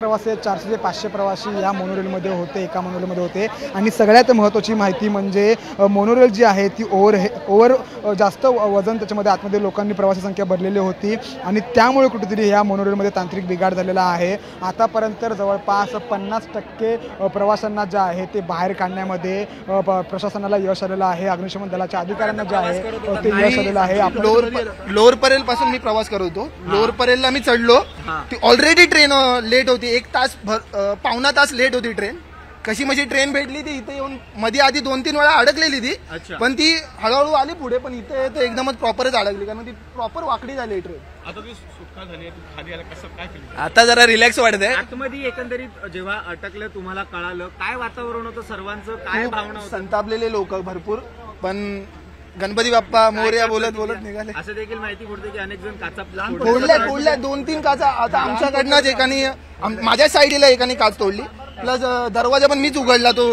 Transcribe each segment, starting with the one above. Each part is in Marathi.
प्रवासी 400 ते 500 प्रवासी या मोनोरेलमध्ये होते, एका मोनोरेलमध्ये होते आणि सगळ्यात महत्त्वाची माहिती म्हणजे मोनोरेल जी आहे ती ओव्हर जास्त वजन त्याच्यामध्ये आतमध्ये लोकांनी प्रवासी संख्या भरलेली होती आणि त्यामुळे कुठेतरी ह्या मोनोरेलमध्ये तांत्रिक बिघाड झालेला आहे। आतापर्यंत जवळपास 50% प्रवाशांना जे आहे ते बाहेर काढण्यामध्ये प्रशासनाला यश आलेलं आहे। अग्निशमन दलाच्या अधिकाऱ्यांना जे आहे ते यश आलेलं आहे। लोअर परेल पासून मी प्रवास करत होतो। लोअर परेलला मी चढलो, ती ऑलरेडी ट्रेन लेट होती, 1 तास पावणा तास लेट होती ट्रेन। कशी म्हणजे ट्रेन भेटली ती इथे येऊन मध्ये आधी 2-3 वेळा अडकलेली ती, पण ती हळूहळू आली पुढे, पण इथे तर एकदमच प्रॉपरच अडकली कारण ती प्रॉपर वाकडी झाली ट्रेन। आता ती सुटका झाली, खाली आला, कसं काय फीलिंग? आता जरा रिलॅक्स वाटतंय। आतमध्ये एकंदरीत जेव्हा अटकलं तुम्हाला कळालं, काय वातावरण होतं सर्वांचं, काय भावना होती? संतापलेले लोक भरपूर, पण गणपती बाप्पा मोरया बोलत बोलत निघाले। असं देखील माहिती पडते की अनेक जण काचा तोडल्या 2-3 काचा। आता आमच्याकडनंच एकाने माझ्या साईडला एकाने काच तोडली, प्लस दरवाजा पण मीच उघडला तो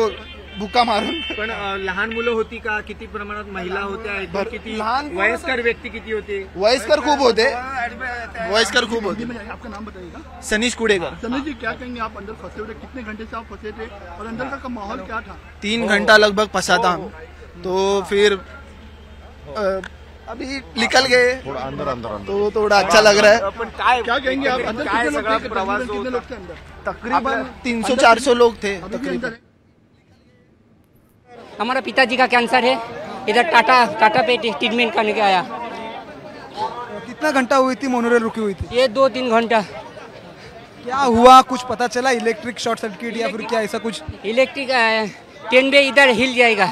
बुक्का मारून। पण लहान मुलं होती का? किती प्रमाणात महिला होत्या? किती वयस्कर व्यक्ती किती होते? वयस्कर खूप होते, वयस्कर खूप होते। आपका नाम बताइएगा? सनीश कुडेकर। सनीश जी, क्या कहेंगे, आप अंदर फंसे हुए थे, कितने घंटे से आप फंसे थे और अंदर का माहौल क्या था? 3 घंटा लगभग फंसा था हम, तो फिर अभी निकल गए, थोड़ा अंदर तो थोड़ा अच्छा लग रहा है। पण काय क्या कहेंगे आप? अंदर काय कितने सगळा लोग थे? प्रवास कितने लोग थे अंदर? तकरीबन 300-400 लोग थे अभी भी तकरीबन। अंदर है? हमारा पिताजी का कैंसर है, इधर टाटा पे ट्रीटमेंट करने के आया। कितना घंटा हुई थी मोनोरेल रुकी हुई थी? ये 2-3 घंटा। क्या हुआ, कुछ पता चला? इलेक्ट्रिक शॉर्ट सर्किट या फिर क्या ऐसा कुछ? इलेक्ट्रिक ट्रेन भी इधर हिल जाएगा,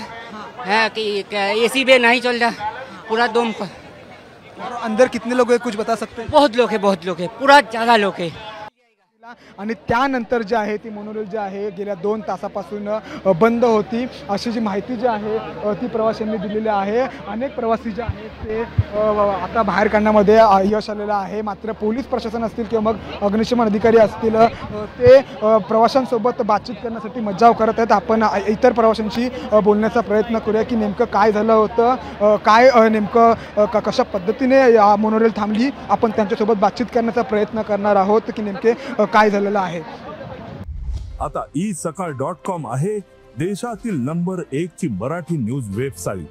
हाँ कि AC भी नहीं चल रहा, पूरा दम पर। और अंदर कितने लोग हैं, कुछ बता सकते हैं? बहुत लोग है, पूरा ज़्यादा लोग है। आणि त्यानंतर जे आहे ती मोनोरेल जे आहे गेल्या 2 तासापासून बंद होती, अशी जी माहिती जी आहे ती प्रवाशांनी दिलेली आहे। अनेक प्रवासी जे आहेत ते आता बाहेर काढण्यामध्ये यश आलेलं आहे। मात्र पोलीस प्रशासन असतील किंवा मग अग्निशमन अधिकारी असतील ते प्रवाशांसोबत बातचीत करण्यासाठी मज्जाव करत आहेत। आपण इतर प्रवाशांशी बोलण्याचा प्रयत्न करूया की नेमकं काय झालं होतं, काय नेमकं कशा पद्धतीने या मोनोरेल थांबली। आपण त्यांच्यासोबत बातचीत करण्याचा प्रयत्न करणार आहोत की नेमके काय झालेलं आहे। आता isakal.com आहे देशातील नंबर 1 ची मराठी न्यूज वेबसाईट।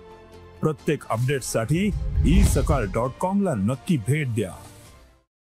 प्रत्येक अपडेटसाठी isakal.com ला नक्की भेट द्या।